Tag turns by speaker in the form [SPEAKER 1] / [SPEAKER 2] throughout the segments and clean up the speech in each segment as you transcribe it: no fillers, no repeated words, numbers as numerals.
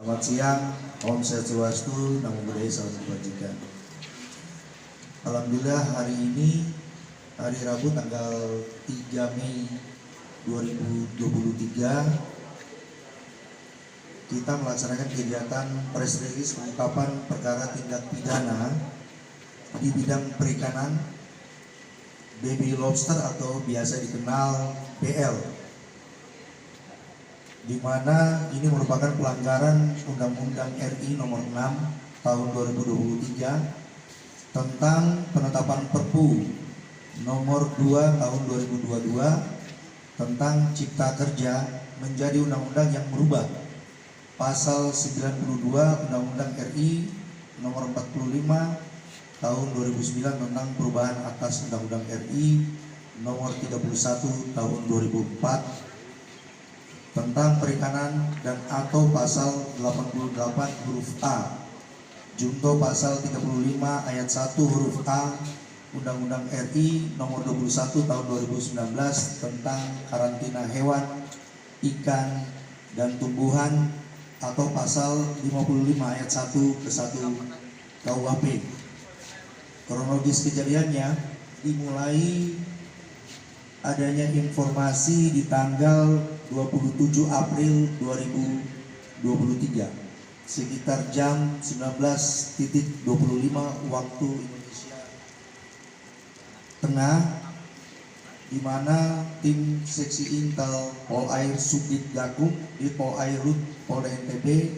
[SPEAKER 1] Selamat siang, Om Swastiastu, Namo Buddhaya, Salam Kebajikan. Alhamdulillah hari ini, hari Rabu tanggal 3 Mei 2023, kita melaksanakan kegiatan press release pengungkapan perkara tindak pidana di bidang perikanan baby lobster atau biasa dikenal BL, di mana ini merupakan pelanggaran Undang-Undang RI Nomor 6 Tahun 2023 tentang penetapan Perpu Nomor 2 Tahun 2022 tentang Cipta Kerja menjadi undang-undang yang merubah Pasal 92 Undang-Undang RI Nomor 45 Tahun 2009 tentang perubahan atas Undang-Undang RI Nomor 31 Tahun 2004 tentang perikanan dan atau pasal 88 huruf A junto pasal 35 ayat 1 huruf A Undang-Undang RI Nomor 21 Tahun 2019 tentang karantina hewan, ikan, dan tumbuhan atau pasal 55 ayat 1 ke 1 KUHP. Kronologis kejadiannya dimulai adanya informasi di tanggal 27 April 2023 sekitar jam 19.25 waktu Indonesia Tengah, di mana tim seksi Intel Polair Subdit Gakum di Polair Rut Polda NTB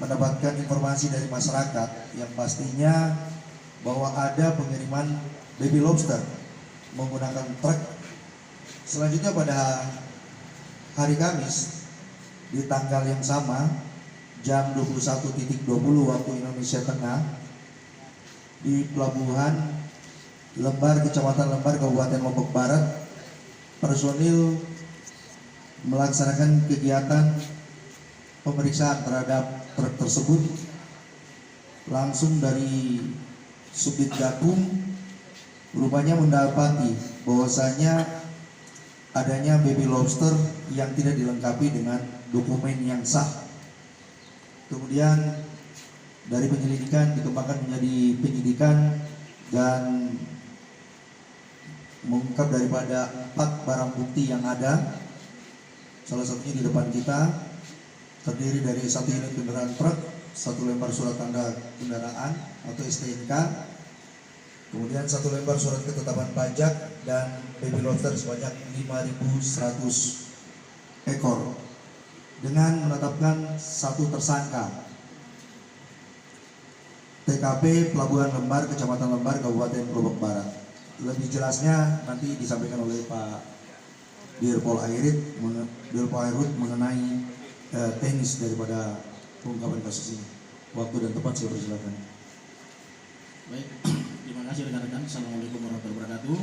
[SPEAKER 1] mendapatkan informasi dari masyarakat yang pastinya bahwa ada pengiriman baby lobster menggunakan truk. Selanjutnya pada hari Kamis di tanggal yang sama jam 21.20 waktu Indonesia Tengah di Pelabuhan Lembar, Kecamatan Lembar, Kabupaten Lombok Barat, personil melaksanakan kegiatan pemeriksaan terhadap truk tersebut. Langsung dari Subdit Gakum rupanya mendapati bahwasanya adanya baby lobster yang tidak dilengkapi dengan dokumen yang sah. Kemudian dari penyelidikan dikembangkan menjadi penyidikan dan mengungkap daripada 4 barang bukti yang ada. Salah satunya di depan kita terdiri dari 1 unit kendaraan truk, 1 lembar surat tanda kendaraan atau STNK, kemudian 1 lembar surat ketetapan pajak dan baby lobster sebanyak 5.100 ekor dengan menetapkan 1 tersangka. TKP Pelabuhan Lembar, Kecamatan Lembar, Kabupaten Lombok Barat. Lebih jelasnya nanti disampaikan oleh Pak Dirpol Airut mengenai teknis daripada pengungkapan kasus ini. Waktu dan tempat saya persilakan.
[SPEAKER 2] Baik, terima kasih rekan-rekan. Assalamualaikum warahmatullahi wabarakatuh.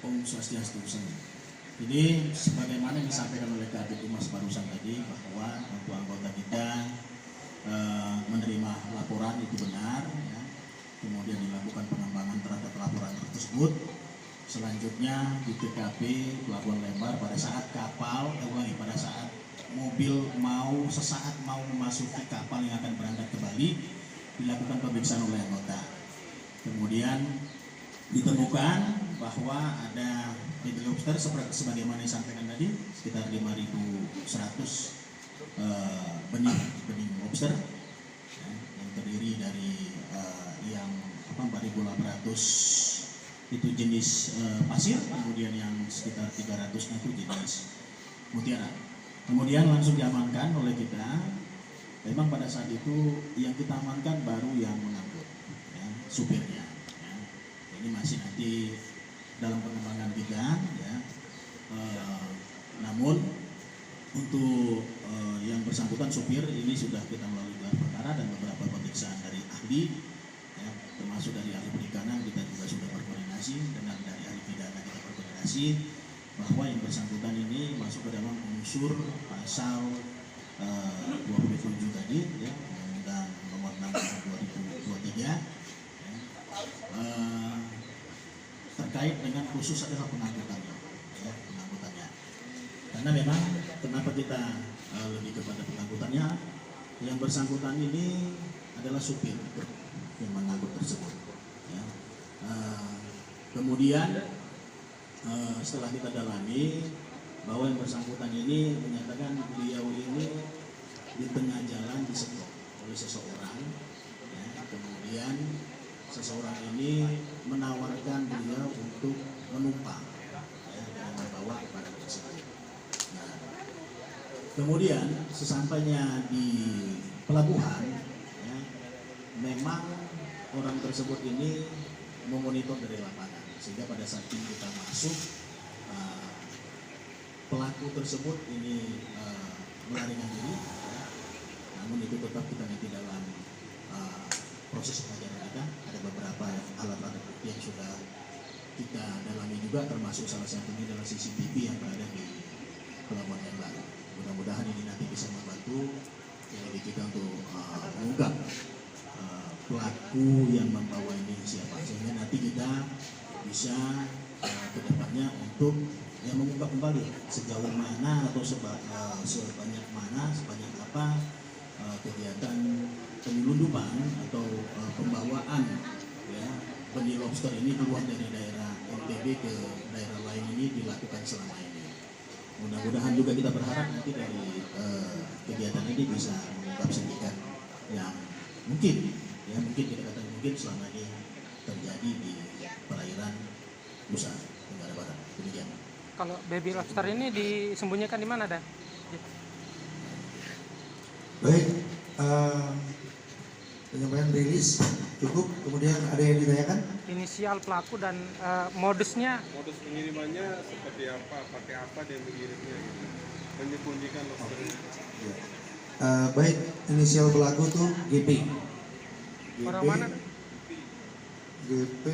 [SPEAKER 2] Om Swastiastu. Jadi sebagaimana yang disampaikan oleh Kabid Humas barusan tadi bahwa untuk anggota kita menerima laporan itu benar, ya. Kemudian dilakukan pengembangan terhadap laporan tersebut. Selanjutnya di TKP Pelabuhan Lembar pada saat pada saat mobil sesaat mau memasuki kapal yang akan berangkat ke Bali, dilakukan pemeriksaan oleh anggota. Kemudian ditemukan bahwa ada baby lobster sebagaimana disampaikan tadi sekitar 5.100 benih lobster, ya, yang terdiri dari 4.800 itu jenis pasir, kemudian yang sekitar 300 itu jenis mutiara. Kemudian langsung diamankan oleh kita. Memang pada saat itu yang kita amankan baru yang mengangkut, ya, supirnya, ya. Ini masih nanti dalam pengembangan kita, ya. Namun untuk yang bersangkutan supir ini sudah kita melalui gelar perkara dan beberapa pemeriksaan dari ahli, ya, termasuk dari ahli perikanan kita juga sudah berkoordinasi dengan dari ahli pidana kita berkoordinasi bahwa yang bersangkutan ini masuk ke dalam unsur pasal 27 tadi, ya, Undang Nomor 6 Tahun 2023, ya, terkait dengan khusus adalah pengangkutannya, ya, pengangkutannya. Karena memang kenapa kita lebih kepada sebenarnya yang bersangkutan ini adalah supir yang mengangkut tersebut. Ya. Kemudian setelah kita dalami bahwa yang bersangkutan ini menyatakan beliau ini di tengah jalan disekop oleh seseorang, ya. Kemudian seseorang ini menawarkan beliau untuk menumpang, ya, dengan membawa barang tersebut. Nah, kemudian sesampainya di pelabuhan, ya, memang orang tersebut ini memonitor dari lapangan, sehingga pada saat kita masuk, pelaku tersebut ini melarikan diri, ya. Namun itu tetap kita nanti dalam proses pengajaran kita. Ada beberapa alat-alat bukti yang sudah kita dalami juga, termasuk salah satunya adalah CCTV yang berada di Pelabuhan Lembar. Mudah-mudahan ini nanti bisa membantu penyelidik kita untuk mengungkap pelaku yang membawa ini siapa, sehingga nanti kita bisa kedepannya untuk yang mengungkap kembali sejauh mana atau sebanyak mana, sebanyak apa kegiatan penyelundupan atau pembawaan, ya, benih lobster ini keluar dari daerah NTB ke daerah lain ini dilakukan selama ini. Mudah-mudahan juga kita berharap nanti dari kegiatan ini bisa mengungkap sindikat yang mungkin, ya mungkin kita katakan mungkin selama ini terjadi di perairan Nusa Tenggara Barat. Demikian.
[SPEAKER 3] Kalau baby lobster ini disembunyikan di mana, Dan?
[SPEAKER 1] Baik, penyampaian rilis cukup. Kemudian ada yang ditanyakan?
[SPEAKER 3] Inisial pelaku dan modusnya.
[SPEAKER 4] Modus pengirimannya seperti apa, pakai apa dia mengirimnya gitu. Menyembunyikan lobster ini.
[SPEAKER 1] Baik, inisial pelaku tuh GP.
[SPEAKER 3] Orang mana?
[SPEAKER 1] GP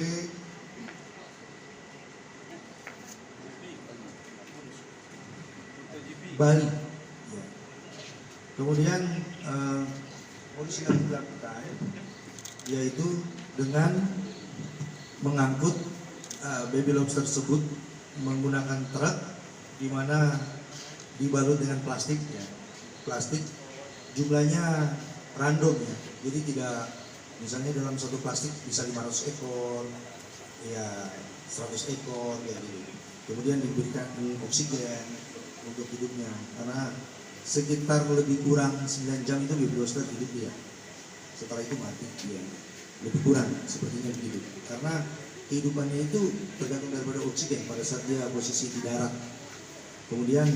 [SPEAKER 1] Bali. Ya. Kemudian polisi yang dilakukan yaitu dengan mengangkut baby lobster tersebut menggunakan truk di mana dibalut dengan plastik, ya. Plastik jumlahnya random, ya. Jadi tidak, misalnya dalam satu plastik bisa 500 ekor, ya 100 ekor, ya gitu. Kemudian diberikan oksigen untuk hidupnya, karena sekitar lebih kurang 9 jam itu baby lobster hidup dia. Setelah itu mati dia. Lebih kurang sepertinya begitu. Karena kehidupannya itu tergantung daripada oksigen pada saat dia posisi di darat. Kemudian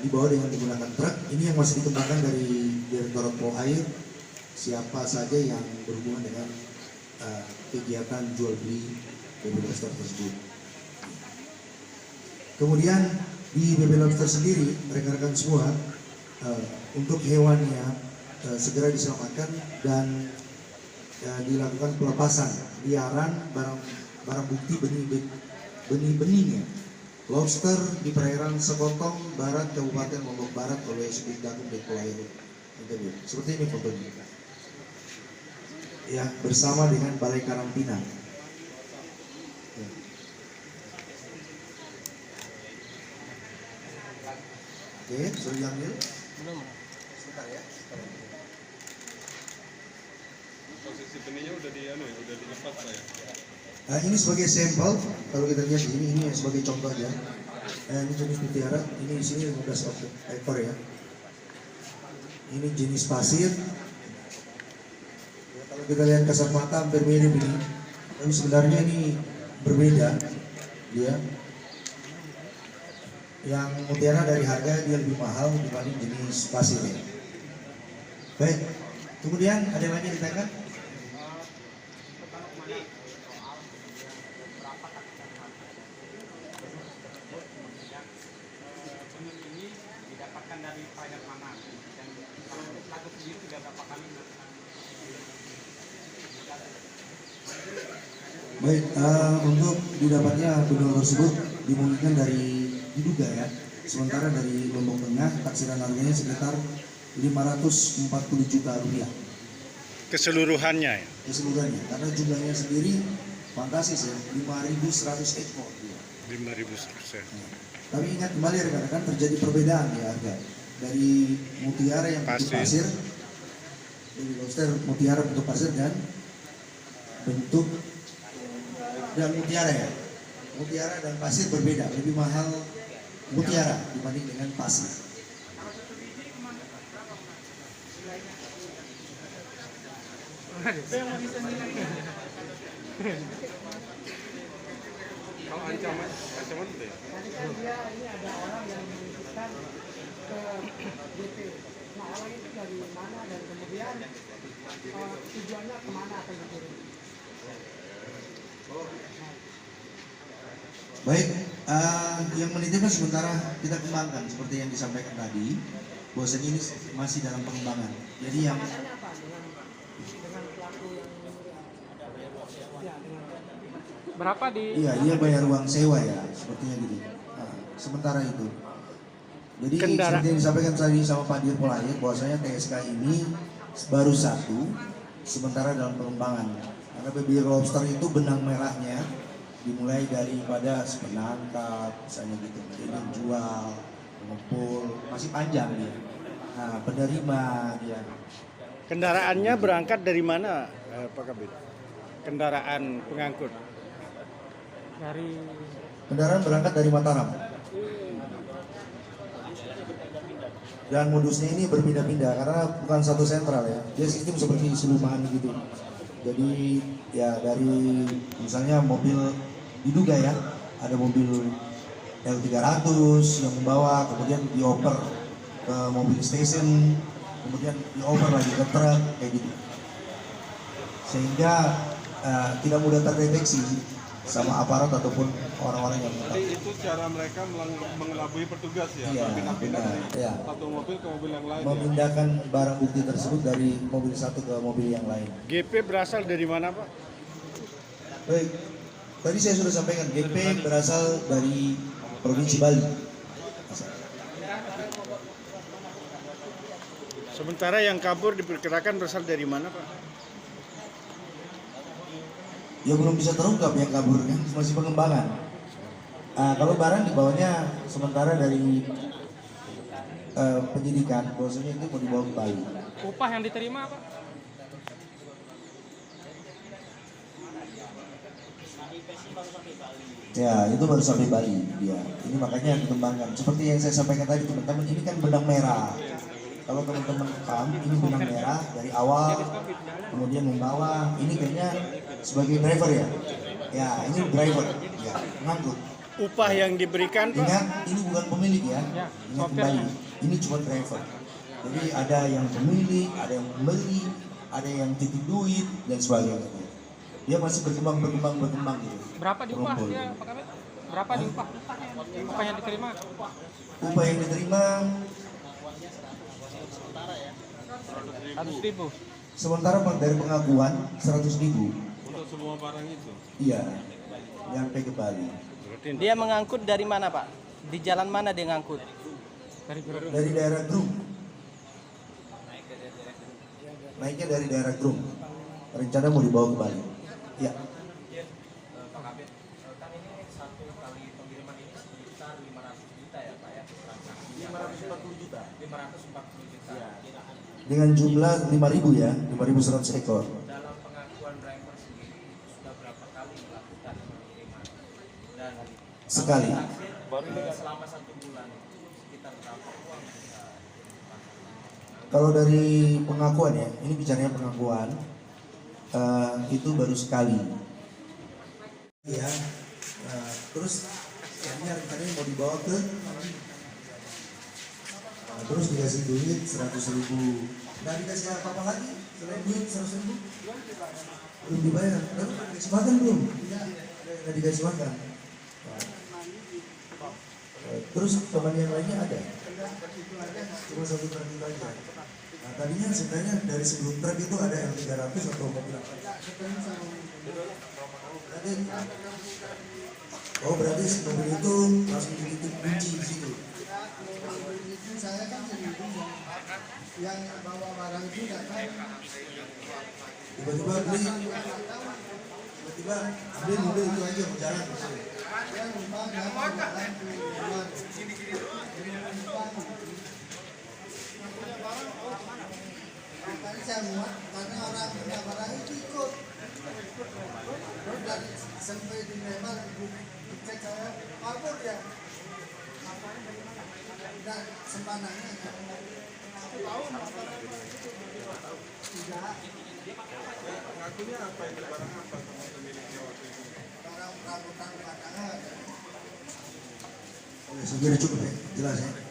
[SPEAKER 1] dibawa dengan menggunakan truk. Ini yang masih dikembangkan dari Direktorat Pol Air. Siapa saja yang berhubungan dengan kegiatan jual beli baby lobster tersebut. Kemudian di baby lobster sendiri, rekan-rekan semua, untuk hewannya segera diselamatkan dan dilakukan pelepasan, liaran barang bukti benih-benihnya lobster di perairan Sekotong Barat, Kabupaten Lombok Barat oleh Subdit Polair NTB. Seperti ini fotonya. Ya, bersama dengan Balai Karantina. Ya. Oke, sudah diambil?
[SPEAKER 3] Belum.
[SPEAKER 1] Sebentar ya.
[SPEAKER 4] Posisi benihnya udah dilepas Pak ya.
[SPEAKER 1] Nah, ini sebagai sampel, kalau kita lihat ini sebagai contoh aja. Ini jenis mutiara, ini di sini 15 ekor ya. Ini jenis pasir. Ya, kalau kita lihat kasat mata hampir mirip ini, tapi sebenarnya ini berbeda. Dia yang mutiara dari harga dia lebih mahal dibanding jenis pasir ya. Baik, kemudian ada yang lagi ditanyakan?
[SPEAKER 3] Ini didapatkan dari perairan mana? Dan kalau untuk pelaku sendiri sudah berapa kali melakukan?
[SPEAKER 1] Baik, untuk didapatnya benua tersebut dimungkinkan diduga ya. Sementara dari Lombok Tengah taksiran harganya sekitar 540 juta rupiah.
[SPEAKER 5] Keseluruhannya ya?
[SPEAKER 1] Keseluruhannya, karena jumlahnya sendiri fantastis ya, 5.100 ekor.
[SPEAKER 5] 5.100 ya.
[SPEAKER 1] Tapi ingat kembali rekan-rekan, terjadi perbedaan di harga. dari mutiara yang bentuk
[SPEAKER 5] Pasir.
[SPEAKER 1] pasir, dari lobster mutiara bentuk pasir dan bentuk dan mutiara ya. Mutiara dan pasir berbeda, lebih mahal mutiara dibanding dengan pasir.
[SPEAKER 4] Kalau ancaman itu ya?
[SPEAKER 6] Tadi kan dia ini ada orang yang menitipkan ke GP. Nah orang itu dari mana dan kemudian tujuannya kemana akan dikirim?
[SPEAKER 1] Baik, yang menitipkan sementara kita kembangkan seperti yang disampaikan tadi, bahwasanya ini masih dalam pengembangan. Jadi yang
[SPEAKER 6] Kesepakatannya apa dengan pelaku yang ya dengan
[SPEAKER 3] Berapa di
[SPEAKER 1] iya dia bayar uang sewa ya, sepertinya gitu. Nah, sementara itu. Jadi
[SPEAKER 5] Kendara-
[SPEAKER 1] seperti yang disampaikan tadi sama Pak Dirpol Ayek, bahwasanya TSK ini baru satu, sementara dalam pengembangan. Karena baby lobster itu benang merahnya dimulai daripada penangkap, misalnya gitu, jadi jual, pengepul, masih panjang dia. Nah, penerima dia.
[SPEAKER 5] Kendaraannya berangkat dari mana, Pak Kabit? Kendaraan pengangkut.
[SPEAKER 3] dari
[SPEAKER 1] Kendaraan berangkat dari Mataram. Dan modusnya ini berpindah-pindah karena bukan satu sentral ya. Dia sistem seperti siluman gitu. Jadi ya dari misalnya mobil diduga ya, ada mobil L300 yang membawa, kemudian dioper ke mobil station, kemudian dioper lagi ke truk kayak gitu. Sehingga tidak mudah terdeteksi sama aparat ataupun orang-orang yang
[SPEAKER 4] Jadi itu cara mereka mengelabui petugas ya,
[SPEAKER 1] Iya,
[SPEAKER 4] pindah-pindah
[SPEAKER 1] benar.
[SPEAKER 4] dari
[SPEAKER 1] Iya.
[SPEAKER 4] satu mobil ke mobil yang lain ya.
[SPEAKER 1] memindahkan barang bukti tersebut dari mobil satu ke mobil yang lain.
[SPEAKER 5] GP berasal dari mana, Pak?
[SPEAKER 1] Baik, tadi saya sudah sampaikan GP berasal dari Provinsi Bali.
[SPEAKER 5] Sementara yang kabur diperkirakan berasal dari mana, Pak?
[SPEAKER 1] Ya belum bisa terungkap yang kabur kan, masih pengembangan. Kalau barang dibawanya sementara dari penyidikan, bahwasanya itu mau dibawa ke Bali.
[SPEAKER 3] upah yang diterima apa?
[SPEAKER 1] Ya, itu baru sampai Bali dia. Ini makanya dikembangkan. Seperti yang saya sampaikan tadi teman-teman, ini kan benang merah. Kalau teman-teman paham, ini benang merah dari awal, kemudian membawa. Ini kayaknya sebagai driver ya. Ya, ini driver. Ya, ngangkut.
[SPEAKER 5] Upah yang diberikan, Pak?
[SPEAKER 1] Ingat, ini bukan pemilik ya.
[SPEAKER 3] Ya,
[SPEAKER 1] Ingat
[SPEAKER 3] sopir.
[SPEAKER 1] kembali, ini cuma driver. Jadi ada yang pemilik, ada yang membeli, ada yang titip duit dan sebagainya. Dia masih berkembang gitu.
[SPEAKER 3] Berapa di upah
[SPEAKER 1] Gerombol.
[SPEAKER 3] dia Pak Kabit? Berapa di upah? Upah yang diterima?
[SPEAKER 1] Upah yang diterima
[SPEAKER 3] 100.000.
[SPEAKER 1] sementara dari pengakuan 100.000.
[SPEAKER 4] Untuk semua barang itu.
[SPEAKER 1] Iya, nyampe ke Bali.
[SPEAKER 7] Dia mengangkut dari mana, Pak? Di jalan mana dia ngangkut?
[SPEAKER 3] Dari Grodong.
[SPEAKER 1] Dari daerah Grung. Naiknya dari daerah Grung. Rencana mau dibawa ke Bali. Ya. Dengan jumlah 5.000 ya, 5.100 ekor.
[SPEAKER 7] Dalam pengakuan driver sendiri sudah berapa kali melakukan pengiriman? Dan
[SPEAKER 1] Sekali.
[SPEAKER 7] selama 1 bulan sekitar berapa uang yang kita
[SPEAKER 1] Kalau dari pengakuan ya, ini bicaranya pengakuan, itu baru sekali. Ya, terus ini rencananya mau dibawa ke, terus dikasih duit 100.000. Nggak dikasih apa-apa lagi selain duit 100.000? Belum dibayar. Lalu dikasih makan belum? Nggak dikasih makan. Terus teman yang lainnya ada? Cuma satu truk itu aja. Nah, tadinya sebenarnya dari sebelum truk itu ada L300 atau mobil apa? Oh berarti mobil itu langsung dititip kunci di situ.
[SPEAKER 6] saya kan yang bawa barang itu datang
[SPEAKER 1] Tiba-tiba beli, tiba-tiba ambil mobil itu aja berjalan.
[SPEAKER 6] yang lupa dan barang itu keluar.
[SPEAKER 1] Makanya saya muat karena orang punya barang itu ikut. Terus dari sampai di Lembang cek saya kabur ya. Dan sempananya tidak.
[SPEAKER 4] Ngakunya apa itu barang apa sama pemiliknya waktu itu?
[SPEAKER 1] Barang perabotan rumah tangga. Oke, segera cukup ya, jelas ya.